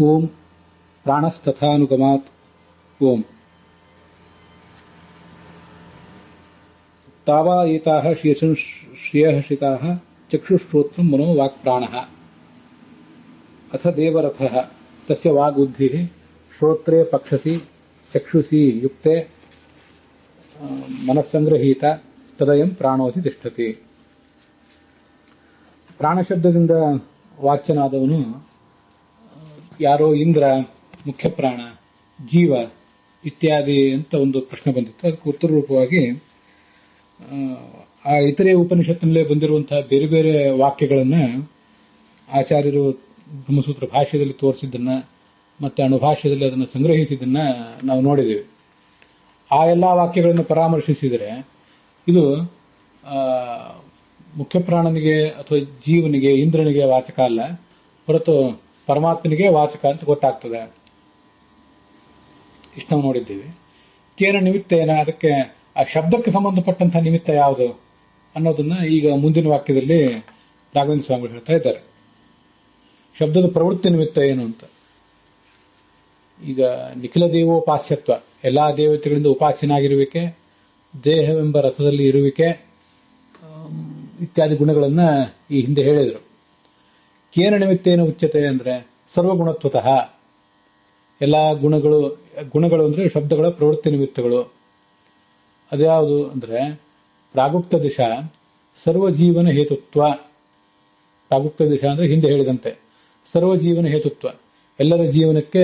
ಓಂ ಪ್ರಾಣಸ್ತಥಾನುಗಮಾತ್ ಓಂ ತಾವಾ ಏತಾಃ ಶ್ರೇಯಃ ಚಕ್ಷುಶ್ರೋತ್ರಂ ಮನೋ ವಾಕ್ಪ್ರಾಣಃ ಅಥ ದೇವರಥಃ ತಸ್ಯ ವಾಗ್ಬುದ್ಧಿಃ ಶ್ರೋತ್ರೇ ಪಕ್ಷಸಿ ಚಕ್ಷುಷಿ ಯುಕ್ತೆ ಮನಸ್ಸಂಗ್ರಹೀತ ತದಯಂ ಪ್ರಾಣೋಧಿ ತಿಷ್ಠತಿ. ಪ್ರಾಣಶಬ್ದದಿಂದ ವಾಚ್ಯನಾದವನು ಯಾರೋ ಇಂದ್ರ, ಮುಖ್ಯ ಪ್ರಾಣ, ಜೀವ ಇತ್ಯಾದಿ ಅಂತ ಒಂದು ಪ್ರಶ್ನೆ ಬಂದಿತ್ತು. ಅದಕ್ಕೆ ಉತ್ತರ ರೂಪವಾಗಿ ಆ ಇತರೆ ಉಪನಿಷತ್ತಿನಲ್ಲೇ ಬಂದಿರುವಂತಹ ಬೇರೆ ಬೇರೆ ವಾಕ್ಯಗಳನ್ನು ಆಚಾರ್ಯರು ಬ್ರಹ್ಮಸೂತ್ರ ಭಾಷ್ಯದಲ್ಲಿ ತೋರಿಸಿದ್ದನ್ನ ಮತ್ತೆ ಅಣುಭಾಷ್ಯದಲ್ಲಿ ಅದನ್ನು ಸಂಗ್ರಹಿಸಿದ್ದನ್ನ ನಾವು ನೋಡಿದ್ದೇವೆ. ಆ ಎಲ್ಲ ವಾಕ್ಯಗಳನ್ನು ಪರಾಮರ್ಶಿಸಿದರೆ ಇದು ಮುಖ್ಯ ಪ್ರಾಣನಿಗೆ ಅಥವಾ ಜೀವನಿಗೆ, ಇಂದ್ರನಿಗೆ ವಾಚಕ ಅಲ್ಲ, ಹೊರತು ಪರಮಾತ್ಮನಿಗೆ ವಾಚಕ ಅಂತ ಗೊತ್ತಾಗ್ತದೆ. ಇಷ್ಟು ನಾವು ನೋಡಿದ್ದೇವೆ. ಕೇನ ನಿಮಿತ್ತ ಏನ, ಅದಕ್ಕೆ ಆ ಶಬ್ದಕ್ಕೆ ಸಂಬಂಧಪಟ್ಟಂತಹ ನಿಮಿತ್ತ ಯಾವುದು ಅನ್ನೋದನ್ನ ಈಗ ಮುಂದಿನ ವಾಕ್ಯದಲ್ಲಿ ರಾಘವೇಂದ್ರ ಸ್ವಾಮಿಗಳು ಹೇಳ್ತಾ ಇದ್ದಾರೆ. ಶಬ್ದದ ಪ್ರವೃತ್ತಿ ನಿಮಿತ್ತ ಏನು ಅಂತ. ಈಗ ನಿಖಿಲ ದೇವೋಪಾಸ್ಯತ್ವ, ಎಲ್ಲಾ ದೇವತೆಗಳಿಂದ ಉಪಾಸ್ಯನಾಗಿರುವಿಕೆ, ದೇಹವೆಂಬ ರಥದಲ್ಲಿ ಇರುವಿಕೆ ಇತ್ಯಾದಿ ಗುಣಗಳನ್ನ ಈ ಹಿಂದೆ ಹೇಳಿದರು. ಕೇನ ನಿಮಿತ್ತೇನ ಉಚ್ಯತೆ ಅಂದ್ರೆ ಸರ್ವಗುಣತ್ವತಃ, ಎಲ್ಲಾ ಗುಣಗಳು ಅಂದ್ರೆ ಶಬ್ದಗಳ ಪ್ರವೃತ್ತಿ ನಿಮಿತ್ತಗಳು. ಅದ್ಯಾವುದು ಅಂದ್ರೆ ಪ್ರಾಗುಪ್ತ ದಿಶಾ ಸರ್ವಜೀವನ ಹೇತುತ್ವ. ಪ್ರಾಗುಪ್ತ ದಿಶಾ ಅಂದ್ರೆ ಹಿಂದೆ ಹೇಳಿದಂತೆ ಸರ್ವಜೀವನ ಹೇತುತ್ವ, ಎಲ್ಲರ ಜೀವನಕ್ಕೆ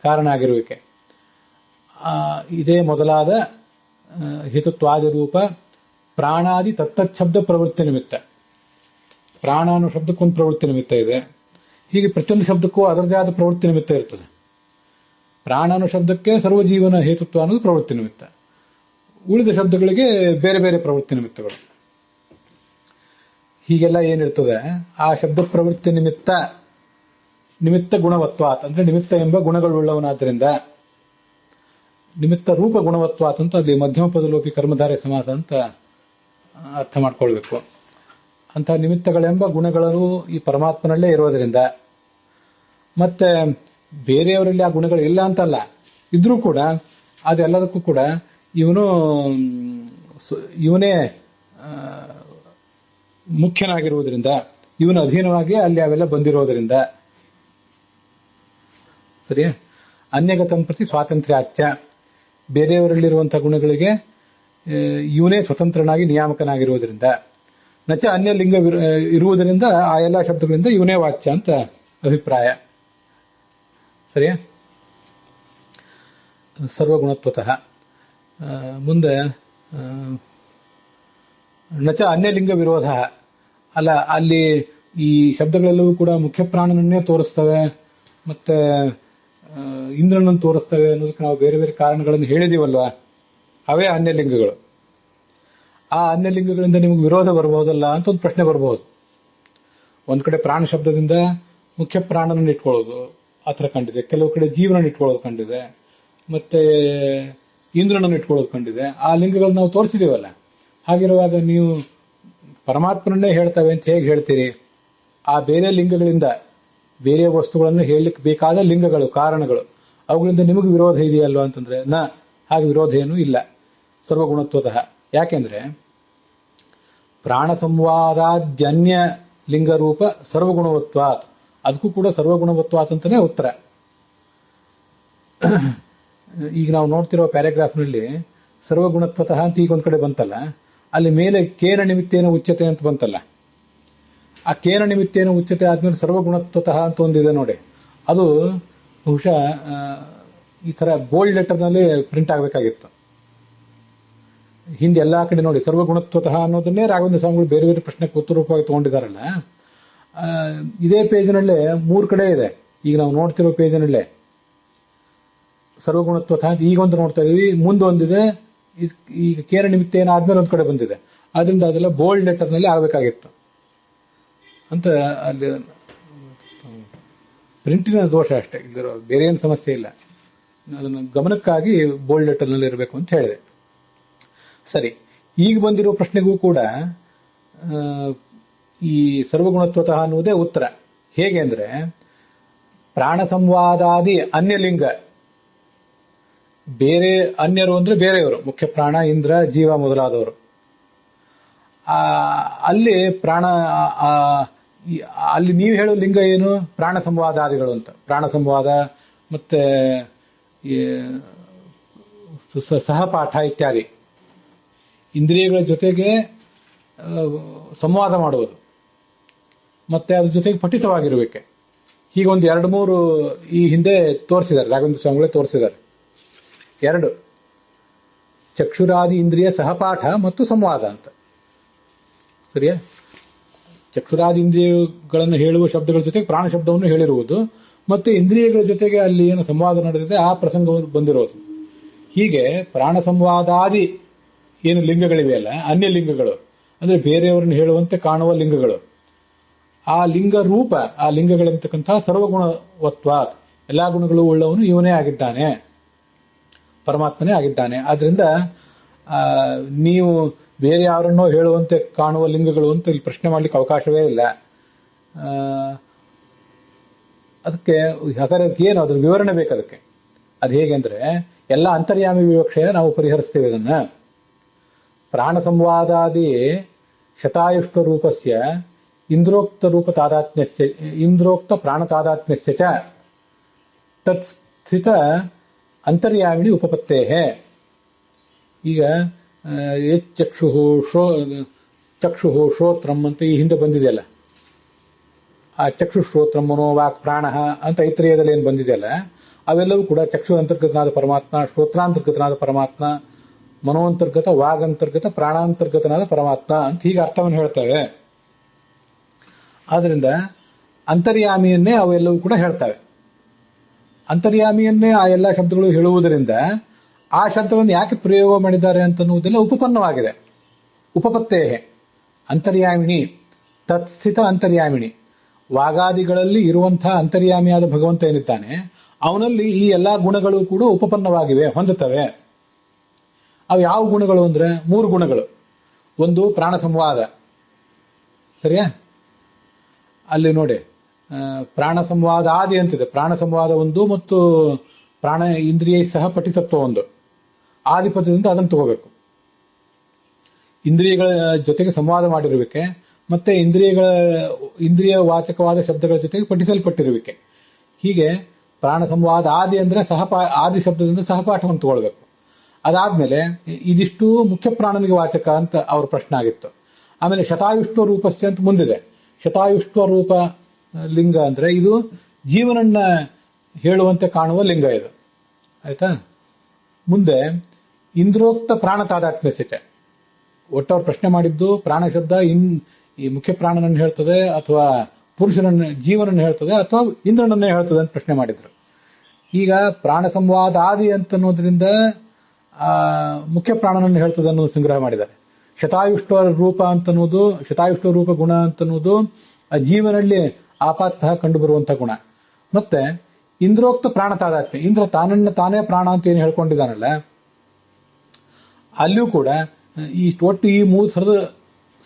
ಕಾರಣ ಆಗಿರುವಿಕೆ. ಇದೇ ಮೊದಲಾದ ಹೇತುತ್ವಾದಿ ರೂಪ ಪ್ರಾಣಾದಿ ತತ್ತಚ್ಛಬ್ದ ಪ್ರವೃತ್ತಿ ನಿಮಿತ್ತ. ಪ್ರಾಣ ಅನ್ನೋ ಶಬ್ದಕ್ಕೊಂದು ಪ್ರವೃತ್ತಿ ನಿಮಿತ್ತ ಇದೆ. ಹೀಗೆ ಪ್ರತಿಯೊಂದು ಶಬ್ದಕ್ಕೂ ಅದರದೇ ಆದ ಪ್ರವೃತ್ತಿ ನಿಮಿತ್ತ ಇರ್ತದೆ. ಪ್ರಾಣ ಅನ್ನೋ ಶಬ್ದಕ್ಕೆ ಸರ್ವಜೀವನ ಹೇತುತ್ವ ಅನ್ನೋದು ಪ್ರವೃತ್ತಿ ನಿಮಿತ್ತ. ಉಳಿದ ಶಬ್ದಗಳಿಗೆ ಬೇರೆ ಬೇರೆ ಪ್ರವೃತ್ತಿ ನಿಮಿತ್ತಗಳು. ಹೀಗೆಲ್ಲ ಏನಿರ್ತದೆ ಆ ಶಬ್ದ ಪ್ರವೃತ್ತಿ ನಿಮಿತ್ತ ಗುಣವತ್ವಾತ್ ಅಂದ್ರೆ ನಿಮಿತ್ತ ಎಂಬ ಗುಣಗಳುಳ್ಳವನಾದ್ದರಿಂದ, ನಿಮಿತ್ತ ರೂಪ ಗುಣವತ್ವಾತ್ ಅಂತ ಅಲ್ಲಿ ಮಧ್ಯಮ ಪದಲೋಪಿ ಕರ್ಮಧಾರೆ ಸಮಾಸ ಅಂತ ಅರ್ಥ ಮಾಡ್ಕೊಳ್ಬೇಕು. ಅಂತಹ ನಿಮಿತ್ತಗಳೆಂಬ ಗುಣಗಳು ಈ ಪರಮಾತ್ಮನಲ್ಲೇ ಇರೋದರಿಂದ, ಮತ್ತೆ ಬೇರೆಯವರಲ್ಲಿ ಆ ಗುಣಗಳು ಇಲ್ಲ ಅಂತಲ್ಲ, ಇದ್ರೂ ಕೂಡ ಅದೆಲ್ಲದಕ್ಕೂ ಕೂಡ ಇವನೇ ಮುಖ್ಯನಾಗಿರುವುದರಿಂದ, ಇವನ ಅಧೀನವಾಗಿ ಅಲ್ಲಿ ಅವೆಲ್ಲ ಬಂದಿರೋದರಿಂದ. ಸರಿಯಾ? ಅನ್ಯಗತಂ ಪ್ರತಿ ಸ್ವಾತಂತ್ರ್ಯಾಚ್ಯ, ಬೇರೆಯವರಲ್ಲಿರುವಂತಹ ಗುಣಗಳಿಗೆ ಇವನೇ ಸ್ವತಂತ್ರನಾಗಿ ನಿಯಾಮಕನಾಗಿರುವುದರಿಂದ. ನಚ ಅನ್ಯ ಲಿಂಗ ಇರುವುದರಿಂದ ಆ ಎಲ್ಲ ಶಬ್ದಗಳಿಂದ ಇವನೇ ವಾಚ್ಯ ಅಂತ ಅಭಿಪ್ರಾಯ. ಸರಿಯಾ? ಸರ್ವಗುಣತ್ವತಃ. ಮುಂದೆ ನಚ ಅನ್ಯಲಿಂಗ ವಿರೋಧ ಅಲ್ಲ, ಅಲ್ಲಿ ಈ ಶಬ್ದಗಳೆಲ್ಲವೂ ಕೂಡ ಮುಖ್ಯ ಪ್ರಾಣನನ್ನೇ ತೋರಿಸ್ತವೆ, ಮತ್ತೆ ಇಂದ್ರನನ್ನು ತೋರಿಸ್ತವೆ ಅನ್ನೋದಕ್ಕೆ ನಾವು ಬೇರೆ ಬೇರೆ ಕಾರಣಗಳನ್ನು ಹೇಳಿದೀವಲ್ವಾ, ಅವೇ ಅನ್ಯಲಿಂಗಗಳು. ಆ ಅನ್ಯಲಿಂಗಗಳಿಂದ ನಿಮಗೆ ವಿರೋಧ ಬರಬಹುದಲ್ಲ ಅಂತ ಒಂದು ಪ್ರಶ್ನೆ ಬರಬಹುದು. ಒಂದ್ ಕಡೆ ಪ್ರಾಣ ಶಬ್ದದಿಂದ ಮುಖ್ಯ ಪ್ರಾಣನನ್ನು ಇಟ್ಕೊಳ್ಳೋದು ಆ ಥರ ಕಂಡಿದೆ, ಕೆಲವು ಕಡೆ ಜೀವನನ್ನು ಇಟ್ಕೊಳ್ಳೋದು ಕಂಡಿದೆ, ಮತ್ತೆ ಇಂದ್ರನನ್ನು ಇಟ್ಕೊಳ್ಳೋದು ಕಂಡಿದೆ. ಆ ಲಿಂಗಗಳನ್ನ ನಾವು ತೋರಿಸಿದೀವಲ್ಲ. ಹಾಗಿರುವಾಗ ನೀವು ಪರಮಾತ್ಮನನ್ನೇ ಹೇಳ್ತವೆ ಅಂತ ಹೇಗೆ ಹೇಳ್ತೀರಿ? ಆ ಬೇರೆ ಲಿಂಗಗಳಿಂದ ಬೇರೆ ವಸ್ತುಗಳನ್ನು ಹೇಳಲಿಕ್ಕೆ ಬೇಕಾದ ಲಿಂಗಗಳು, ಕಾರಣಗಳು, ಅವುಗಳಿಂದ ನಿಮಗೆ ವಿರೋಧ ಇದೆಯಲ್ವಾ ಅಂತಂದ್ರೆ ಹಾಗೆ ವಿರೋಧ ಏನೂ ಇಲ್ಲ. ಸರ್ವಗುಣತ್ವತಃ. ಯಾಕೆಂದ್ರೆ ಪ್ರಾಣ ಸಂವಾದಾದ್ಯನ್ಯ ಲಿಂಗರೂಪ ಸರ್ವಗುಣವತ್ವಾತ್, ಅದಕ್ಕೂ ಕೂಡ ಸರ್ವಗುಣವತ್ವಾತ್ ಅಂತಾನೆ ಉತ್ತರ. ಈಗ ನಾವು ನೋಡ್ತಿರೋ ಪ್ಯಾರಾಗ್ರಾಫ್ನಲ್ಲಿ ಸರ್ವಗುಣತ್ವತಃ ಅಂತ ಈಗ ಒಂದ್ ಕಡೆ ಬಂತಲ್ಲ, ಅಲ್ಲಿ ಮೇಲೆ ಕೇನ ನಿಮಿತ್ತೇನ ಉಚ್ಯತೆ ಅಂತ ಬಂತಲ್ಲ. ಆ ಕೇನ ನಿಮಿತ್ತೇನ ಉಚ್ಯತೆ ಆದ್ಮೇಲೆ ಸರ್ವಗುಣತ್ವತಃ ಅಂತ ಒಂದಿದೆ ನೋಡಿ. ಅದು ಬಹುಶಃ ಈ ತರ ಬೋಲ್ಡ್ ಲೆಟರ್ ನಲ್ಲಿ ಪ್ರಿಂಟ್ ಆಗಬೇಕಾಗಿತ್ತು. ಹಿಂದೆ ಎಲ್ಲಾ ಕಡೆ ನೋಡಿ ಸರ್ವಗುಣತ್ವತಃ ಅನ್ನೋದನ್ನೇ ರಾಘವೇಂದ್ರ ಸ್ವಾಮಿಗಳು ಬೇರೆ ಬೇರೆ ಪ್ರಶ್ನೆಗೆ ಉತ್ತರ ರೂಪವಾಗಿ ತಗೊಂಡಿದ್ದಾರಲ್ಲ. ಇದೇ ಪೇಜ್ನಲ್ಲೇ 3 ಕಡೆ ಇದೆ. ಈಗ ನಾವು ನೋಡ್ತಿರೋ ಪೇಜ್ನಲ್ಲೇ ಸರ್ವಗುಣತ್ವತಃ ಈಗ ಒಂದು ನೋಡ್ತಾ ಇದೀವಿ, ಮುಂದೆ ಒಂದಿದೆ, ಈಗ ಕೇನ ನಿಮಿತ್ತ ಏನಾದ್ಮೇಲೆ ಒಂದ್ ಕಡೆ ಬಂದಿದೆ. ಆದ್ರಿಂದ ಅದೆಲ್ಲ ಬೋಲ್ಡ್ ಲೆಟರ್ ನಲ್ಲಿ ಆಗಬೇಕಾಗಿತ್ತು ಅಂತ. ಅಲ್ಲಿ ಪ್ರಿಂಟಿನ ದೋಷ ಅಷ್ಟೇ, ಇದರ ಬೇರೆ ಏನು ಸಮಸ್ಯೆ ಇಲ್ಲ. ಅದನ್ನು ಗಮನಕ್ಕಾಗಿ ಬೋಲ್ಡ್ ಲೆಟರ್ ನಲ್ಲಿ ಇರಬೇಕು ಅಂತ ಹೇಳಿದೆ. ಸರಿ, ಈಗ ಬಂದಿರೋ ಪ್ರಶ್ನೆಗೂ ಕೂಡ ಈ ಸರ್ವಗುಣತ್ವತಃ ಅನ್ನುವುದೇ ಉತ್ತರ. ಹೇಗೆ ಅಂದ್ರೆ ಪ್ರಾಣ ಸಂವಾದಾದಿ ಅನ್ಯಲಿಂಗ, ಬೇರೆ ಅನ್ಯರು ಅಂದ್ರೆ ಬೇರೆಯವರು, ಮುಖ್ಯ ಪ್ರಾಣ, ಇಂದ್ರ, ಜೀವ ಮೊದಲಾದವರು. ಅಲ್ಲಿ ಪ್ರಾಣ ಅಲ್ಲಿ ನೀವು ಹೇಳೋ ಲಿಂಗ ಏನು? ಪ್ರಾಣ ಸಂವಾದಾದಿಗಳು ಅಂತ. ಪ್ರಾಣ ಸಂವಾದ ಮತ್ತೆ ಸಹಪಾಠ ಇತ್ಯಾದಿ ಇಂದ್ರಿಯಗಳ ಜೊತೆಗೆ ಸಂವಾದ ಮಾಡುವುದು, ಮತ್ತೆ ಅದ್ರ ಜೊತೆಗೆ ಪಠಿತವಾಗಿರ್ಬೇಕೆ. ಹೀಗೊಂದು 2-3 ಈ ಹಿಂದೆ ತೋರಿಸಿದ್ದಾರೆ, ರಾಘವೇಂದ್ರ ಸ್ವಾಮಿಗಳೇ ತೋರಿಸಿದ್ದಾರೆ. 2 ಚಕ್ಷುರಾದಿ ಇಂದ್ರಿಯ ಸಹಪಾಠ ಮತ್ತು ಸಂವಾದ ಅಂತ. ಸರಿಯಾ? ಚಕ್ಷುರಾದಿ ಇಂದ್ರಿಯಗಳನ್ನು ಹೇಳುವ ಶಬ್ದಗಳ ಜೊತೆಗೆ ಪ್ರಾಣ ಶಬ್ದವನ್ನು ಹೇಳಿರುವುದು, ಮತ್ತೆ ಇಂದ್ರಿಯಗಳ ಜೊತೆಗೆ ಅಲ್ಲಿ ಏನು ಸಂವಾದ ನಡೆದಿದೆ ಆ ಪ್ರಸಂಗವನ್ನು ಬಂದಿರೋದು. ಹೀಗೆ ಪ್ರಾಣ ಸಂವಾದಾದಿ ಏನು ಲಿಂಗಗಳಿವೆಯಲ್ಲ, ಅನ್ಯ ಲಿಂಗಗಳು ಅಂದ್ರೆ ಬೇರೆಯವರನ್ನು ಹೇಳುವಂತೆ ಕಾಣುವ ಲಿಂಗಗಳು, ಆ ಲಿಂಗ ರೂಪ, ಆ ಲಿಂಗಗಳಿರ್ತಕ್ಕಂತಹ ಸರ್ವಗುಣವತ್ವ, ಎಲ್ಲಾ ಗುಣಗಳು ಉಳ್ಳವನು ಇವನೇ ಆಗಿದ್ದಾನೆ, ಪರಮಾತ್ಮನೇ ಆಗಿದ್ದಾನೆ. ಆದ್ರಿಂದ ನೀವು ಬೇರೆ ಯಾರನ್ನೋ ಹೇಳುವಂತೆ ಕಾಣುವ ಲಿಂಗಗಳು ಅಂತ ಇಲ್ಲಿ ಪ್ರಶ್ನೆ ಮಾಡ್ಲಿಕ್ಕೆ ಅವಕಾಶವೇ ಇಲ್ಲ. ಅದಕ್ಕೆ ಏನು ಅದ್ರ ವಿವರಣೆ ಬೇಕು. ಅದಕ್ಕೆ ಅದು ಹೇಗೆ ಅಂದ್ರೆ, ಎಲ್ಲ ಅಂತರ್ಯಾಮಿ ವಿವಕ್ಷೆಯ ನಾವು ಪರಿಹರಿಸ್ತೇವೆ ಇದನ್ನ. ಪ್ರಾಣ ಸಂವಾದಾದಿ ಶತಾಯುಷ್ಟ ರೂಪಸ್ಯ ಇಂದ್ರೋಕ್ತ ರೂಪ ತಾದಾತ್ಮ್ಯಸ್ಯ ಇಂದ್ರೋಕ್ತ ಪ್ರಾಣ ತಾದಾತ್ಮ್ಯಸ್ಯ ಚ ತತ್ಸ್ಥಿತ ಅಂತರ್ಯಾಮಿಣಿ ಉಪಪತ್ತೇಹೇ. ಈಗ ಚಕ್ಷು ಶ್ರೋತ್ರಂ ಅಂತ ಈ ಹಿಂದೆ ಬಂದಿದೆಯಲ್ಲ, ಆ ಚಕ್ಷು ಶ್ರೋತ್ರಂ ಮನೋವಾಕ್ ಪ್ರಾಣ ಅಂತ ಐತ್ರೇಯದಲ್ಲಿ ಏನು ಬಂದಿದೆಯಲ್ಲ, ಅವೆಲ್ಲವೂ ಕೂಡ ಚಕ್ಷು ಅಂತರ್ಗತನಾದ ಪರಮಾತ್ಮ, ಶ್ರೋತ್ರಾಂತರ್ಗತನಾದ ಪರಮಾತ್ಮ, ಮನೋಂತರ್ಗತ, ವಾಗಂತರ್ಗತ, ಪ್ರಾಣಾಂತರ್ಗತನಾದ ಪರಮಾತ್ಮ ಅಂತ ಹೀಗೆ ಅರ್ಥವನ್ನು ಹೇಳ್ತವೆ. ಆದ್ರಿಂದ ಅಂತರ್ಯಾಮಿಯನ್ನೇ ಅವೆಲ್ಲವೂ ಕೂಡ ಹೇಳ್ತವೆ. ಅಂತರ್ಯಾಮಿಯನ್ನೇ ಆ ಎಲ್ಲ ಶಬ್ದಗಳು ಹೇಳುವುದರಿಂದ ಆ ಶಬ್ದಗಳನ್ನು ಯಾಕೆ ಪ್ರಯೋಗ ಮಾಡಿದ್ದಾರೆ ಅಂತನ್ನುವುದೆಲ್ಲ ಉಪಪನ್ನವಾಗಿದೆ. ಉಪಪತ್ತೇಹೆ ಅಂತರ್ಯಾಮಿಣಿ ತತ್ಸ್ಥಿತ ಅಂತರ್ಯಾಮಿಣಿ, ವಾಗಾದಿಗಳಲ್ಲಿ ಇರುವಂತಹ ಅಂತರ್ಯಾಮಿಯಾದ ಭಗವಂತ ಏನಿದ್ದಾನೆ ಅವನಲ್ಲಿ ಈ ಎಲ್ಲಾ ಗುಣಗಳು ಕೂಡ ಉಪಪನ್ನವಾಗಿವೆ, ಹೊಂದುತ್ತವೆ. ಅವು ಯಾವ ಗುಣಗಳು ಅಂದ್ರೆ 3 ಗುಣಗಳು. ಒಂದು ಪ್ರಾಣ ಸಂವಾದ, ಸರಿಯಾ? ಅಲ್ಲಿ ನೋಡಿ, ಪ್ರಾಣ ಸಂವಾದ ಆದಿ ಅಂತಿದೆ. ಪ್ರಾಣ ಸಂವಾದ ಒಂದು ಮತ್ತು ಪ್ರಾಣ ಇಂದ್ರಿಯ ಸಹ ಪಠಿತತ್ವ ಒಂದು. ಆದಿಪದದಿಂದ ಅದನ್ನು ತಗೋಬೇಕು. ಇಂದ್ರಿಯಗಳ ಜೊತೆಗೆ ಸಂವಾದ ಮಾಡಿರುವಿಕೆ, ಮತ್ತೆ ಇಂದ್ರಿಯ ವಾಚಕವಾದ ಶಬ್ದಗಳ ಜೊತೆಗೆ ಪಠಿಸಲ್ಪಟ್ಟಿರುವಿಕೆ. ಹೀಗೆ ಪ್ರಾಣ ಸಂವಾದ ಆದಿ ಅಂದ್ರೆ ಆದಿ ಶಬ್ದದಿಂದ ಸಹಪಾಠವನ್ನು ತಗೊಳ್ಬೇಕು. ಅದಾದ್ಮೇಲೆ ಇದಿಷ್ಟು ಮುಖ್ಯ ಪ್ರಾಣನಿಗೆ ವಾಚಕ ಅಂತ ಅವ್ರ ಪ್ರಶ್ನೆ ಆಗಿತ್ತು. ಆಮೇಲೆ ಶತಾಯುಷ್ಟ ರೂಪಸ್ಯ ಅಂತ ಮುಂದಿದೆ. ಶತಾಯುಷ್ಟ ರೂಪ ಲಿಂಗ ಅಂದ್ರೆ ಇದು ಜೀವನನ್ನ ಹೇಳುವಂತೆ ಕಾಣುವ ಲಿಂಗ ಇದು, ಆಯ್ತಾ? ಮುಂದೆ ಇಂದ್ರೋಕ್ತ ಪ್ರಾಣ ತಾದಾತ್ಮ್ಯಸ್ಯ, ಒಟ್ಟವ್ರು ಪ್ರಶ್ನೆ ಮಾಡಿದ್ದು ಪ್ರಾಣ ಶಬ್ದ ಈ ಮುಖ್ಯ ಪ್ರಾಣನನ್ನು ಹೇಳ್ತದೆ ಅಥವಾ ಪುರುಷನನ್ನು ಜೀವನನ್ನು ಹೇಳ್ತದೆ ಅಥವಾ ಇಂದ್ರನನ್ನೇ ಹೇಳ್ತದೆ ಅಂತ ಪ್ರಶ್ನೆ ಮಾಡಿದ್ರು. ಈಗ ಪ್ರಾಣ ಸಂವಾದ ಆದಿ ಅಂತನ್ನೋದ್ರಿಂದ ಮುಖ್ಯ ಪ್ರಾಣನನ್ನು ಹೇಳ್ತದೆ ಅನ್ನೋದು ಸಂಗ್ರಹ ಮಾಡಿದ್ದಾರೆ. ಶತಾಯುಷ್ಟ ರೂಪ ಅಂತನ್ನೋದು, ಶತಾಯುಷ್ಟ ರೂಪ ಗುಣ ಅಂತನ್ನೋದು ಆ ಜೀವನಲ್ಲಿ ಆಪಾತತಃ ಕಂಡು ಬರುವಂತಹ ಗುಣ. ಮತ್ತೆ ಇಂದ್ರೋಕ್ತ ಪ್ರಾಣ ತಾದಾತ್ಮ್ಯ, ಇಂದ್ರ ತಾನನ್ನ ತಾನೇ ಪ್ರಾಣ ಅಂತ ಏನು ಹೇಳ್ಕೊಂಡಿದ್ದಾನಲ್ಲ, ಅಲ್ಲಿಯೂ ಕೂಡ ಈ ಒಟ್ಟು ಈ 3 ಥರದ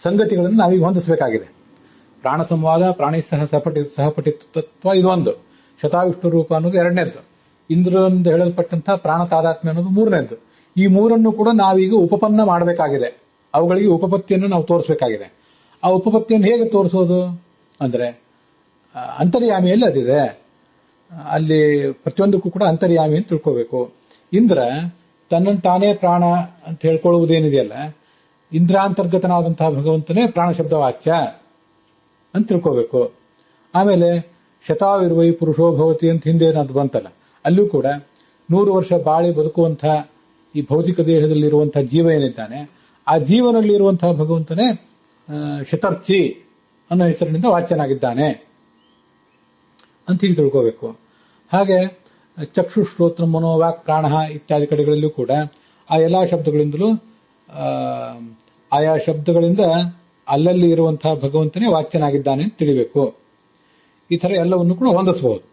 ಸಂಗತಿಗಳನ್ನು ನಾವೀಗ ಹೊಂದಿಸಬೇಕಾಗಿದೆ. ಪ್ರಾಣ ಸಂವಾದ, ಪ್ರಾಣಿ ಸಹಪಠಿತತ್ವ ಇದು ಒಂದು, ಶತಾಯುಷ್ಟ ರೂಪ ಅನ್ನೋದು 2ನೇದ್ದು, ಇಂದ್ರನಿಂದ ಹೇಳಲ್ಪಟ್ಟಂತಹ ಪ್ರಾಣ ತಾದಾತ್ಮ್ಯ ಅನ್ನೋದು 3ನೇದ್ದು. ಈ 3ಅನ್ನು ಕೂಡ ನಾವೀಗ ಉಪಪನ್ನ ಮಾಡಬೇಕಾಗಿದೆ. ಅವುಗಳಿಗೆ ಉಪಪತ್ತಿಯನ್ನು ನಾವು ತೋರಿಸಬೇಕಾಗಿದೆ. ಆ ಉಪಪತ್ತಿಯನ್ನು ಹೇಗೆ ತೋರಿಸೋದು ಅಂದ್ರೆ, ಅಂತರ್ಯಾಮಿಯಲ್ಲಿ ಅದಿದೆ. ಅಲ್ಲಿ ಪ್ರತಿಯೊಂದಕ್ಕೂ ಕೂಡ ಅಂತರ್ಯಾಮಿ ಅಂತ ತಿಳ್ಕೋಬೇಕು. ಇಂದ್ರ ತನ್ನನ್ನು ತಾನೇ ಪ್ರಾಣ ಅಂತ ಹೇಳ್ಕೊಳ್ಳುವುದೇನಿದೆಯಲ್ಲ, ಇಂದ್ರಾಂತರ್ಗತನಾದಂತಹ ಭಗವಂತನೇ ಪ್ರಾಣ ಶಬ್ದ ವಾಚ್ಯ ಅಂತ ತಿಳ್ಕೋಬೇಕು. ಆಮೇಲೆ ಶತಾವಿರ್ವೈ ಪುರುಷೋ ಭವತಿ ಅಂತ ಹಿಂದೆ ಏನಾದ್ರು ಬಂತಲ್ಲ, ಅಲ್ಲೂ ಕೂಡ 100 ವರ್ಷ ಬಾಳಿ ಬದುಕುವಂತಹ ಈ ಭೌತಿಕ ದೇಹದಲ್ಲಿರುವಂತಹ ಜೀವ ಏನಿದ್ದಾನೆ, ಆ ಜೀವನಲ್ಲಿರುವಂತಹ ಭಗವಂತನೇ ಶತರ್ಚಿ ಅನ್ನೋ ಹೆಸರಿನಿಂದ ವಾಚ್ಯನಾಗಿದ್ದಾನೆ ಅಂತ ಹೀಗೆ ತಿಳ್ಕೋಬೇಕು. ಹಾಗೆ ಚಕ್ಷು ಶ್ರೋತ್ರ ಮನೋವಾಕ್ ಪ್ರಾಣ ಇತ್ಯಾದಿ ಕಡೆಗಳಲ್ಲೂ ಕೂಡ ಆ ಎಲ್ಲಾ ಶಬ್ದಗಳಿಂದಲೂ ಆಯಾ ಶಬ್ದಗಳಿಂದ ಅಲ್ಲಲ್ಲಿ ಇರುವಂತಹ ಭಗವಂತನೇ ವಾಚ್ಯನಾಗಿದ್ದಾನೆ ಅಂತ ತಿಳಿಬೇಕು. ಈ ತರ ಎಲ್ಲವನ್ನು ಕೂಡ ಹೊಂದಿಸಬಹುದು.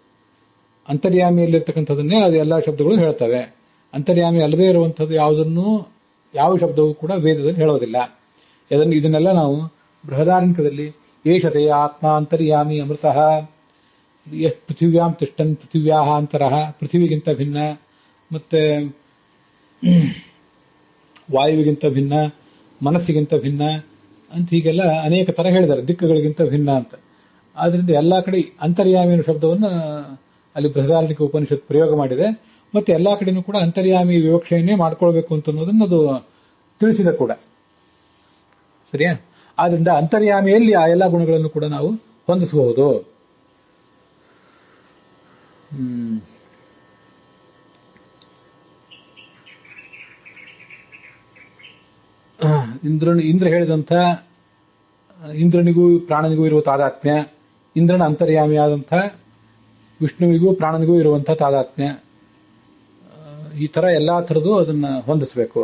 ಅಂತರ್ಯಾಮಿಯಲ್ಲಿರ್ತಕ್ಕಂಥದ್ದನ್ನೇ ಅದು ಎಲ್ಲಾ ಶಬ್ದಗಳು ಹೇಳ್ತವೆ. ಅಂತರ್ಯಾಮಿ ಅಲ್ಲದೇ ಇರುವಂಥದ್ದು ಯಾವ ಶಬ್ದವೂ ಕೂಡ ವೇದದಲ್ಲಿ ಹೇಳೋದಿಲ್ಲ. ಇದನ್ನೆಲ್ಲ ನಾವು ಬೃಹದಾರಣ್ಯಕದಲ್ಲಿ ಏಷತೆ ಆತ್ಮ ಅಂತರ್ಯಾಮಿ ಅಮೃತಃ ಎಷ್ಟು ಪೃಥಿವ್ಯಾಂ ತಿಷ್ಟನ್ ಪೃಥಿವ್ಯಾಹ ಅಂತರಹ, ಪೃಥಿವಿಗಿಂತ ಭಿನ್ನ, ಮತ್ತೆ ವಾಯುವಿಗಿಂತ ಭಿನ್ನ, ಮನಸ್ಸಿಗಿಂತ ಭಿನ್ನ ಅಂತ ಹೀಗೆಲ್ಲ ಅನೇಕ ತರ ಹೇಳಿದ್ದಾರೆ, ದಿಕ್ಕುಗಳಿಗಿಂತ ಭಿನ್ನ ಅಂತ. ಆದ್ರಿಂದ ಎಲ್ಲಾ ಕಡೆ ಅಂತರ್ಯಾಮಿ ಅನ್ನೋ ಶಬ್ದವನ್ನ ಅಲ್ಲಿ ಬೃಹದಾರಣ್ಯಕ ಉಪನಿಷತ್ ಪ್ರಯೋಗ ಮಾಡಿದೆ. ಮತ್ತೆ ಎಲ್ಲಾ ಕಡೆನೂ ಕೂಡ ಅಂತರ್ಯಾಮಿ ವಿವಕ್ಷೆಯನ್ನೇ ಮಾಡ್ಕೊಳ್ಬೇಕು ಅಂತ ಅನ್ನೋದನ್ನ ಅದು ತಿಳಿಸಿದೆ ಕೂಡ. ಸರಿಯಾ? ಆದ್ರಿಂದ ಅಂತರ್ಯಾಮಿಯಲ್ಲಿ ಆ ಎಲ್ಲಾ ಗುಣಗಳನ್ನು ಕೂಡ ನಾವು ಹೊಂದಿಸಬಹುದು. ಇಂದ್ರ ಹೇಳಿದಂಥ ಇಂದ್ರನಿಗೂ ಪ್ರಾಣನಿಗೂ ಇರುವ ತಾದಾತ್ಮ್ಯ, ಇಂದ್ರನ ಅಂತರ್ಯಾಮಿಯಾದಂಥ ವಿಷ್ಣುವಿಗೂ ಪ್ರಾಣನಿಗೂ ಇರುವಂತಹ ತಾದಾತ್ಮ್ಯ, ಈ ತರ ಎಲ್ಲಾ ಥರದ್ದು ಅದನ್ನ ಹೊಂದಿಸಬೇಕು.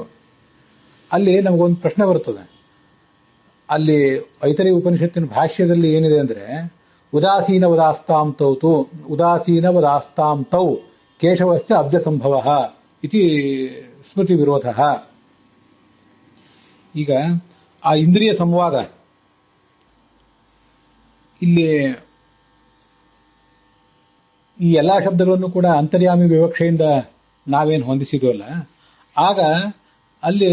ಅಲ್ಲಿ ನಮಗೊಂದು ಪ್ರಶ್ನೆ ಬರುತ್ತದೆ. ಅಲ್ಲಿ ಐತರೇಯ ಉಪನಿಷತ್ತಿನ ಭಾಷ್ಯದಲ್ಲಿ ಏನಿದೆ ಅಂದ್ರೆ, ಉದಾಸೀನ ವದಾಸ್ತಾಂ ತೌ ಕೇಶವಶ್ಚ ಅಬ್ಜ ಸಂಭವ ಇತಿ ಸ್ಮೃತಿ ವಿರೋಧ. ಈಗ ಆ ಇಂದ್ರಿಯ ಸಂವಾದ ಇಲ್ಲಿ ಈ ಎಲ್ಲಾ ಶಬ್ದಗಳನ್ನು ಕೂಡ ಅಂತರ್ಯಾಮಿ ವಿವಕ್ಷೆಯಿಂದ ನಾವೇನು ಹೊಂದಿಸಿದ್ವಲ್ಲ, ಆಗ ಅಲ್ಲಿ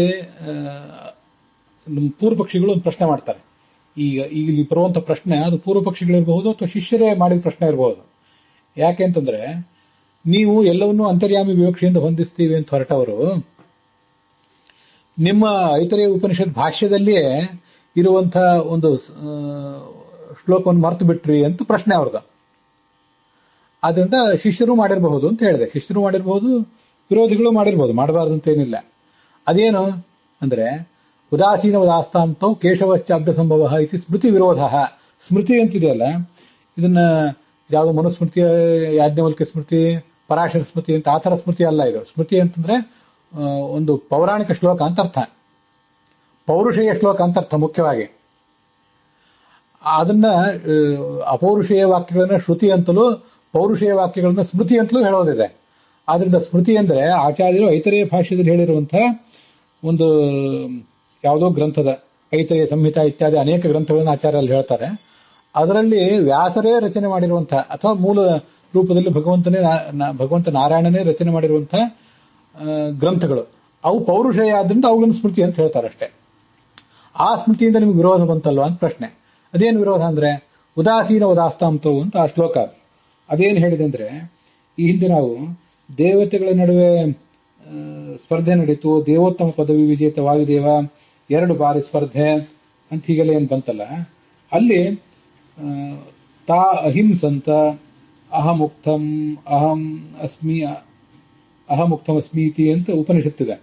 ಪೂರ್ವ ಪಕ್ಷಿಗಳು ಒಂದು ಪ್ರಶ್ನೆ ಮಾಡ್ತಾರೆ. ಈಗ ಇಲ್ಲಿ ಬರುವಂತ ಪ್ರಶ್ನೆ ಅದು ಪೂರ್ವ ಪಕ್ಷಿಗಳಿರಬಹುದು ಅಥವಾ ಶಿಷ್ಯರೇ ಮಾಡಿದ ಪ್ರಶ್ನೆ ಇರಬಹುದು. ಯಾಕೆ ಅಂತಂದ್ರೆ, ನೀವು ಎಲ್ಲವನ್ನೂ ಅಂತರ್ಯಾಮಿ ವಿವಕ್ಷೆಯಿಂದ ಹೊಂದಿಸ್ತೀವಿ ಅಂತ ಹೊರಟವರು ನಿಮ್ಮ ಐತರೇಯ ಉಪನಿಷತ್ ಭಾಷ್ಯದಲ್ಲಿಯೇ ಇರುವಂತಹ ಒಂದು ಶ್ಲೋಕವನ್ನು ಮರ್ತು ಬಿಟ್ರಿ ಅಂತ ಪ್ರಶ್ನೆ ಅವ್ರದ್ದು. ಆದ್ರಿಂದ ಶಿಷ್ಯರು ಮಾಡಿರಬಹುದು ಅಂತ ಹೇಳಿದೆ. ಶಿಷ್ಯರು ಮಾಡಿರಬಹುದು, ವಿರೋಧಿಗಳು ಮಾಡಿರಬಹುದು, ಮಾಡಬಾರ್ದು ಅಂತ ಏನಿಲ್ಲ. ಅದೇನು ಅಂದ್ರೆ, ಉದಾಸೀನ ಉದಾಸ್ತಾಂತೌ ಕೇಶವಶ್ಚ ಅಬ್ಧ ಸಂಭವ ಇತಿ ಸ್ಮೃತಿ ವಿರೋಧ. ಸ್ಮೃತಿ ಅಂತಿದೆಯಲ್ಲ, ಇದನ್ನ ಯಾವುದು ಮನುಸ್ಮೃತಿ, ಯಾಜ್ಞವಲ್ಕ್ಯ ಸ್ಮೃತಿ, ಪರಾಶರ ಸ್ಮೃತಿ ಅಂತ ಆ ಥರ ಸ್ಮೃತಿ ಅಲ್ಲ ಇದು. ಸ್ಮೃತಿ ಅಂತಂದ್ರೆ ಒಂದು ಪೌರಾಣಿಕ ಶ್ಲೋಕ ಅಂತ ಅರ್ಥ, ಪೌರುಷೇಯ ಶ್ಲೋಕ ಅಂತ ಅರ್ಥ ಮುಖ್ಯವಾಗಿ. ಅದನ್ನ ಅಪೌರುಷೇಯ ವಾಕ್ಯಗಳನ್ನ ಶ್ರುತಿ ಅಂತಲೂ ಪೌರುಷೇಯ ವಾಕ್ಯಗಳನ್ನ ಸ್ಮೃತಿ ಅಂತಲೂ ಹೇಳೋದಿದೆ. ಆದ್ರಿಂದ ಸ್ಮೃತಿ ಅಂದ್ರೆ ಆಚಾರ್ಯರು ಐತರೇಯ ಭಾಷ್ಯದಲ್ಲಿ ಹೇಳಿರುವಂತಹ ಒಂದು ಯಾವುದೋ ಗ್ರಂಥದ, ಐತರೇಯ ಸಂಹಿತಾ ಇತ್ಯಾದಿ ಅನೇಕ ಗ್ರಂಥಗಳನ್ನು ಆಚಾರ್ಯರಲ್ಲಿ ಹೇಳ್ತಾರೆ. ಅದರಲ್ಲಿ ವ್ಯಾಸರೇ ರಚನೆ ಮಾಡಿರುವಂತಹ ಅಥವಾ ಮೂಲ ರೂಪದಲ್ಲಿ ಭಗವಂತ ನಾರಾಯಣನೇ ರಚನೆ ಮಾಡಿರುವಂತಹ ಗ್ರಂಥಗಳು ಅವು ಪೌರುಷೇಯ ಆದ್ರಿಂದ ಅವುಗಳನ್ನು ಸ್ಮೃತಿ ಅಂತ ಹೇಳ್ತಾರೆ ಅಷ್ಟೇ. ಆ ಸ್ಮೃತಿಯಿಂದ ನಿಮ್ಗೆ ವಿರೋಧ ಬಂತಲ್ವಾ ಅಂತ ಪ್ರಶ್ನೆ. ಅದೇನು ವಿರೋಧ ಅಂದ್ರೆ, ಉದಾಸೀನ ಉದಾಸ್ತಾಂತವು ಅಂತ ಆ ಶ್ಲೋಕ ಅದೇನು ಹೇಳಿದೆ ಅಂದ್ರೆ, ಈ ಹಿಂದೆ ನಾವು ದೇವತೆಗಳ ನಡುವೆ ಸ್ಪರ್ಧೆ ನಡೀತು, ದೇವೋತ್ತಮ ಪದವಿ ವಿಜೇತ ವಾಯುದೇವ 2 ಬಾರಿ ಸ್ಪರ್ಧೆ ಅಂತ ಹೀಗೆಲ್ಲ ಏನ್ ಬಂತಲ್ಲ, ಅಲ್ಲಿ ತಾ ಅಹಿಂಸಂತ ಅಹಮುಕ್ತಂ ಅಸ್ಮೀತಿ ಅಂತ ಉಪನಿಷತ್ತಿದೆ.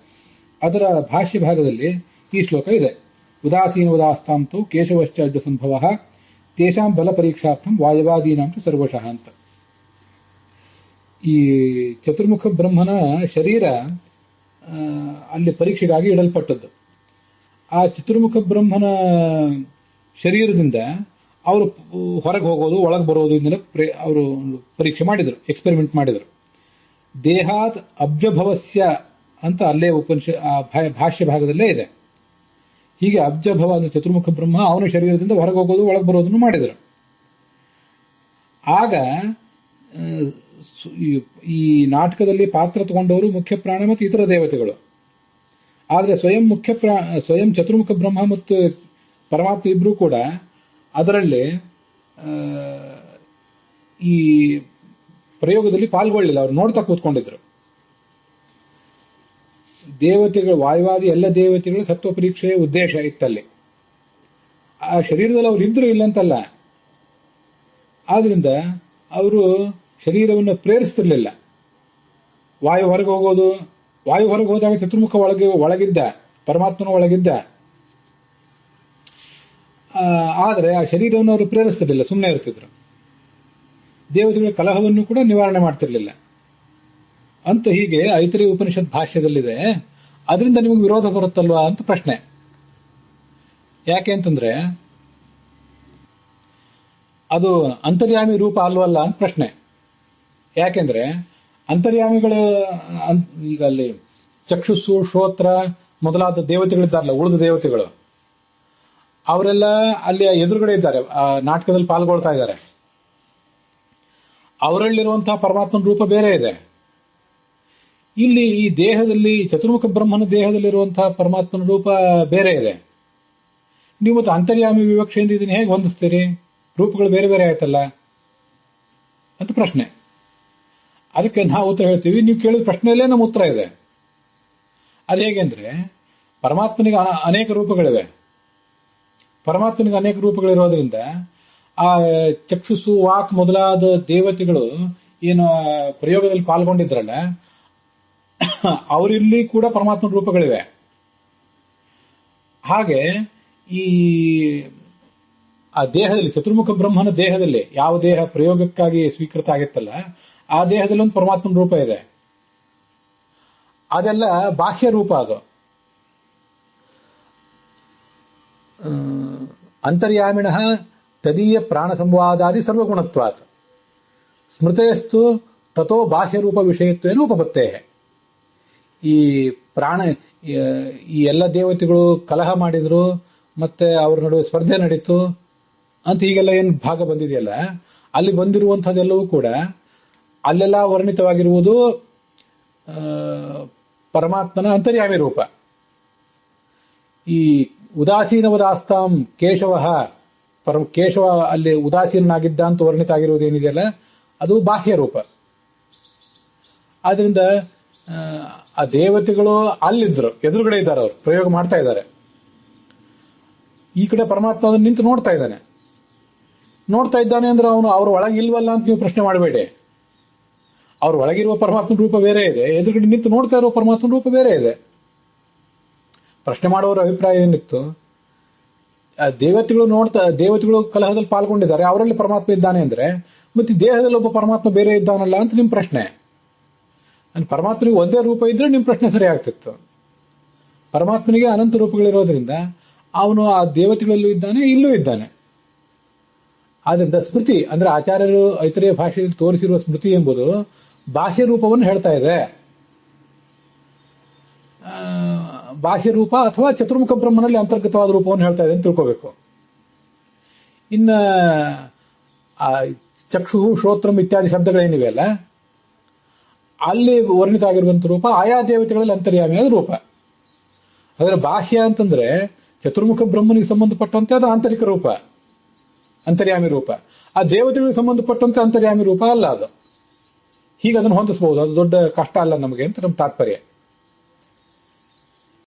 ಅದರ ಭಾಷ್ಯ ಭಾಗದಲ್ಲಿ ಈ ಶ್ಲೋಕ ಇದೆ. ಉದಾಸೀನ ಉದಾಸ್ತಾಂತೌ ಕೇಶವಶ್ಚ ಅಬ್ಜ ಸಂಭವ ತೇಷಾಂ ಬಲ ಪರೀಕ್ಷಾರ್ಥಂ ವಾಯವಾದೀನಾಂ ಚ ಸರ್ವಶಃ ಅಂತ. ಈ ಚತುರ್ಮುಖ ಬ್ರಹ್ಮನ ಶರೀರ ಅಲ್ಲಿ ಪರೀಕ್ಷೆಗಾಗಿ ಇಡಲ್ಪಟ್ಟದ್ದು. ಆ ಚತುರ್ಮುಖ ಬ್ರಹ್ಮನ ಶರೀರದಿಂದ ಅವರು ಹೊರಗೆ ಹೋಗೋದು ಒಳಗೆ ಬರೋದು ಇದನ್ನೆಲ್ಲ ಅವರು ಪರೀಕ್ಷೆ ಮಾಡಿದರು, ಎಕ್ಸ್ಪೆರಿಮೆಂಟ್ ಮಾಡಿದರು. ದೇಹಾತ್ ಅಬ್ಜಭವಸ್ಯ ಅಂತ ಅಲ್ಲೇ ಭಾಷ್ಯ ಭಾಗದಲ್ಲೇ ಇದೆ. ಹೀಗೆ ಅಬ್ಜಭವ ಅಂದ್ರೆ ಚತುರ್ಮುಖ ಬ್ರಹ್ಮ ಅವನ ಶರೀರದಿಂದ ಹೊರಗೆ ಹೋಗೋದು ಒಳಗೆ ಬರೋದನ್ನು ಮಾಡಿದರು. ಆಗ ಈ ನಾಟಕದಲ್ಲಿ ಪಾತ್ರ ತಗೊಂಡವರು ಮುಖ್ಯ ಪ್ರಾಣ ಮತ್ತು ಇತರ ದೇವತೆಗಳು. ಆದ್ರೆ ಸ್ವಯಂ ಚತುರ್ಮುಖ ಬ್ರಹ್ಮ ಮತ್ತು ಪರಮಾತ್ಮ ಇಬ್ರು ಕೂಡ ಅದರಲ್ಲಿ ಈ ಪ್ರಯೋಗದಲ್ಲಿ ಪಾಲ್ಗೊಳ್ಳಿಲ್ಲ. ಅವ್ರು ನೋಡ್ತಾ ಕೂತ್ಕೊಂಡಿದ್ರು. ದೇವತೆಗಳು, ವಾಯುವಾದಿ ಎಲ್ಲ ದೇವತೆಗಳು ಸತ್ವ ಪರೀಕ್ಷೆಯ ಉದ್ದೇಶ ಇತ್ತಲ್ಲಿ. ಆ ಶರೀರದಲ್ಲಿ ಅವ್ರು ಇದ್ರು ಇಲ್ಲಂತಲ್ಲ. ಆದ್ರಿಂದ ಅವರು ಶರೀರವನ್ನು ಪ್ರೇರಿಸ್ತಿರ್ಲಿಲ್ಲ. ವಾಯು ಹೊರಗೆ ಹೋಗೋದು, ವಾಯು ಹೊರಗೆ ಹೋದಾಗ ಚತುರ್ಮುಖ ಒಳಗಿದ್ದ, ಪರಮಾತ್ಮನ ಒಳಗಿದ್ದ. ಆದರೆ ಆ ಶರೀರವನ್ನು ಅವರು ಪ್ರೇರಿಸ್ತಿರ್ಲಿಲ್ಲ, ಸುಮ್ಮನೆ ಇರ್ತಿದ್ರು. ದೇವತೆಗಳ ಕಲಹವನ್ನು ಕೂಡ ನಿವಾರಣೆ ಮಾಡ್ತಿರ್ಲಿಲ್ಲ ಅಂತ. ಹೀಗೆ ಐತರೇಯ ಉಪನಿಷತ್ ಭಾಷ್ಯದಲ್ಲಿದೆ. ಅದರಿಂದ ನಿಮಗೆ ವಿರೋಧ ಬರುತ್ತಲ್ವಾ ಅಂತ ಪ್ರಶ್ನೆ. ಯಾಕೆ ಅಂತಂದ್ರೆ, ಅದು ಅಂತರ್ಯಾಮಿ ರೂಪ ಅಲ್ವಲ್ಲ ಅಂತ ಪ್ರಶ್ನೆ. ಯಾಕೆಂದ್ರೆ ಅಂತರ್ಯಾಮಿಗಳು ಈಗ ಅಲ್ಲಿ ಚಕ್ಷುಸ್ಸು, ಶ್ರೋತ್ರ ಮೊದಲಾದ ದೇವತೆಗಳಿದ್ದಾರಲ್ಲ, ಉಳಿದ ದೇವತೆಗಳು, ಅವರೆಲ್ಲ ಅಲ್ಲಿ ಎದುರುಗಡೆ ಇದ್ದಾರೆ, ಆ ನಾಟಕದಲ್ಲಿ ಪಾಲ್ಗೊಳ್ತಾ ಇದ್ದಾರೆ. ಅವರಲ್ಲಿರುವಂತಹ ಪರಮಾತ್ಮನ ರೂಪ ಬೇರೆ ಇದೆ. ಇಲ್ಲಿ ಈ ದೇಹದಲ್ಲಿ ಚತುರ್ಮುಖ ಬ್ರಹ್ಮನ ದೇಹದಲ್ಲಿರುವಂತಹ ಪರಮಾತ್ಮನ ರೂಪ ಬೇರೆ ಇದೆ. ನೀವು ಮತ್ತು ಅಂತರ್ಯಾಮಿ ವಿವಕ್ಷೆಯಿಂದ ಇದನ್ನು ಹೇಗೆ ಹೊಂದಿಸ್ತೀರಿ? ರೂಪಗಳು ಬೇರೆ ಬೇರೆ ಆಯ್ತಲ್ಲ ಅಂತ ಪ್ರಶ್ನೆ. ಅದಕ್ಕೆ ನಾವು ಉತ್ತರ ಹೇಳ್ತೀವಿ, ನೀವು ಕೇಳಿದ ಪ್ರಶ್ನೆಯಲ್ಲೇ ನಮ್ಮ ಉತ್ತರ ಇದೆ. ಅದು ಹೇಗೆಂದ್ರೆ, ಪರಮಾತ್ಮನಿಗೆ ಅನೇಕ ರೂಪಗಳಿವೆ. ಪರಮಾತ್ಮನಿಗೆ ಅನೇಕ ರೂಪಗಳಿರೋದ್ರಿಂದ ಆ ಚಕ್ಷುಸು ವಾಕ್ ಮೊದಲಾದ ದೇವತೆಗಳು ಏನು ಪ್ರಯೋಗದಲ್ಲಿ ಪಾಲ್ಗೊಂಡಿದ್ರಲ್ಲ, ಅವರಿಲ್ಲಿ ಕೂಡ ಪರಮಾತ್ಮನ ರೂಪಗಳಿವೆ. ಹಾಗೆ ಈ ಆ ದೇಹದಲ್ಲಿ, ಚತುರ್ಮುಖ ಬ್ರಹ್ಮನ ದೇಹದಲ್ಲಿ ಯಾವ ದೇಹ ಪ್ರಯೋಗಕ್ಕಾಗಿ ಸ್ವೀಕೃತ ಆಗಿತ್ತಲ್ಲ, ಆ ದೇಹದಲ್ಲಿ ಒಂದು ಪರಮಾತ್ಮನ ರೂಪ ಇದೆ. ಅದೆಲ್ಲ ಬಾಹ್ಯ ರೂಪ. ಅದು ಅಂತರ್ಯಾಮಿಣ ತದೀಯ ಪ್ರಾಣ ಸಂವಾದಾದಿ ಸರ್ವಗುಣತ್ವಾತ್ ಸ್ಮೃತೆಯಸ್ತು ತಥೋ ಬಾಹ್ಯ ರೂಪ ವಿಷಯತ್ವೇನ ಉಪಪತ್ತೇ. ಈ ಪ್ರಾಣ, ಈ ಎಲ್ಲ ದೇವತೆಗಳು ಕಲಹ ಮಾಡಿದ್ರು, ಮತ್ತೆ ಅವ್ರ ನಡುವೆ ಸ್ಪರ್ಧೆ ನಡೀತು ಅಂತ ಹೀಗೆಲ್ಲ ಏನು ಭಾಗ ಬಂದಿದೆಯಲ್ಲ, ಅಲ್ಲಿ ಬಂದಿರುವಂತಹದೆಲ್ಲವೂ ಕೂಡ ಅಲ್ಲೆಲ್ಲ ವರ್ಣಿತವಾಗಿರುವುದು ಪರಮಾತ್ಮನ ಅಂತರ್ಯಾಮಿ ರೂಪ. ಈ ಉದಾಸೀನವದಾಸ್ತಾಂ ಕೇಶವ, ಕೇಶವ ಅಲ್ಲಿ ಉದಾಸೀನಾಗಿದ್ದ ಅಂತ ವರ್ಣಿತ ಆಗಿರುವುದೇನಿದೆಯಲ್ಲ, ಅದು ಬಾಹ್ಯ ರೂಪ. ಆದ್ರಿಂದ ಆ ದೇವತೆಗಳು ಅಲ್ಲಿದ್ರು, ಎದುರುಗಡೆ ಇದ್ದಾರೆ, ಅವರು ಪ್ರಯೋಗ ಮಾಡ್ತಾ ಇದ್ದಾರೆ. ಈ ಕಡೆ ಪರಮಾತ್ಮ ಅದನ್ನು ನಿಂತು ನೋಡ್ತಾ ಇದ್ದಾನೆ. ನೋಡ್ತಾ ಇದ್ದಾನೆ ಅಂದ್ರೆ ಅವನು ಅವ್ರ ಒಳಗಿಲ್ವಲ್ಲ ಅಂತ ನೀವು ಪ್ರಶ್ನೆ ಮಾಡಬೇಡಿ. ಅವ್ರ ಒಳಗಿರುವ ಪರಮಾತ್ಮನ ರೂಪ ಬೇರೆ ಇದೆ, ಎದುರುಗಡೆ ನಿಂತು ನೋಡ್ತಾ ಇರುವ ಪರಮಾತ್ಮನ ರೂಪ ಬೇರೆ ಇದೆ. ಪ್ರಶ್ನೆ ಮಾಡುವವರ ಅಭಿಪ್ರಾಯ ಏನಿತ್ತು, ದೇವತೆಗಳು ಕಲಹದಲ್ಲಿ ಪಾಲ್ಗೊಂಡಿದ್ದಾರೆ, ಅವರಲ್ಲಿ ಪರಮಾತ್ಮ ಇದ್ದಾನೆ ಅಂದ್ರೆ ಮತ್ತೆ ದೇಹದಲ್ಲಿ ಒಬ್ಬ ಪರಮಾತ್ಮ ಬೇರೆ ಇದ್ದಾನಲ್ಲ ಅಂತ ನಿಮ್ ಪ್ರಶ್ನೆ. ಪರಮಾತ್ಮನಿಗೆ ಒಂದೇ ರೂಪ ಇದ್ರೆ ನಿಮ್ ಪ್ರಶ್ನೆ ಸರಿ ಆಗ್ತಿತ್ತು. ಪರಮಾತ್ಮನಿಗೆ ಅನಂತ ರೂಪಗಳಿರೋದ್ರಿಂದ ಅವನು ಆ ದೇವತೆಗಳಲ್ಲೂ ಇದ್ದಾನೆ, ಇಲ್ಲೂ ಇದ್ದಾನೆ. ಆದ್ರಿಂದ ಸ್ಮೃತಿ ಅಂದ್ರೆ ಆಚಾರ್ಯರು ಐತರೇಯ ಭಾಷೆಯಲ್ಲಿ ತೋರಿಸಿರುವ ಸ್ಮೃತಿ ಎಂಬುದು ಬಾಹ್ಯ ರೂಪವನ್ನು ಹೇಳ್ತಾ ಇದೆ. ಬಾಹ್ಯ ರೂಪ ಅಥವಾ ಚತುರ್ಮುಖ ಬ್ರಹ್ಮನಲ್ಲಿ ಅಂತರ್ಗತವಾದ ರೂಪವನ್ನು ಹೇಳ್ತಾ ಇದೆ ಅಂತ ತಿಳ್ಕೋಬೇಕು. ಇನ್ನ ಚಕ್ಷು ಶ್ರೋತ್ರಂ ಇತ್ಯಾದಿ ಶಬ್ದಗಳೇನಿವೆ ಅಲ್ಲ, ಅಲ್ಲಿ ವರ್ಣಿತ ಆಗಿರುವಂತ ರೂಪ ಆಯಾ ದೇವತೆಗಳಲ್ಲಿ ಅಂತರ್ಯಾಮಿಯಾದ ರೂಪ. ಅದರ ಬಾಹ್ಯ ಅಂತಂದ್ರೆ ಚತುರ್ಮುಖ ಬ್ರಹ್ಮನಿಗೆ ಸಂಬಂಧಪಟ್ಟಂತೆ ಅದು ಆಂತರಿಕ ರೂಪ, ಅಂತರ್ಯಾಮಿ ರೂಪ. ಆ ದೇವತೆಗಳಿಗೆ ಸಂಬಂಧಪಟ್ಟಂತೆ ಅಂತರ್ಯಾಮಿ ರೂಪ ಅಲ್ಲ ಅದು. ಹೀಗೆ ಅದನ್ನು ಹೊಂದಿಸಬಹುದು. ಅದು ದೊಡ್ಡ ಕಷ್ಟ ಅಲ್ಲ ನಮಗೆ ಅಂತ ನಮ್ಮ ತಾತ್ಪರ್ಯ.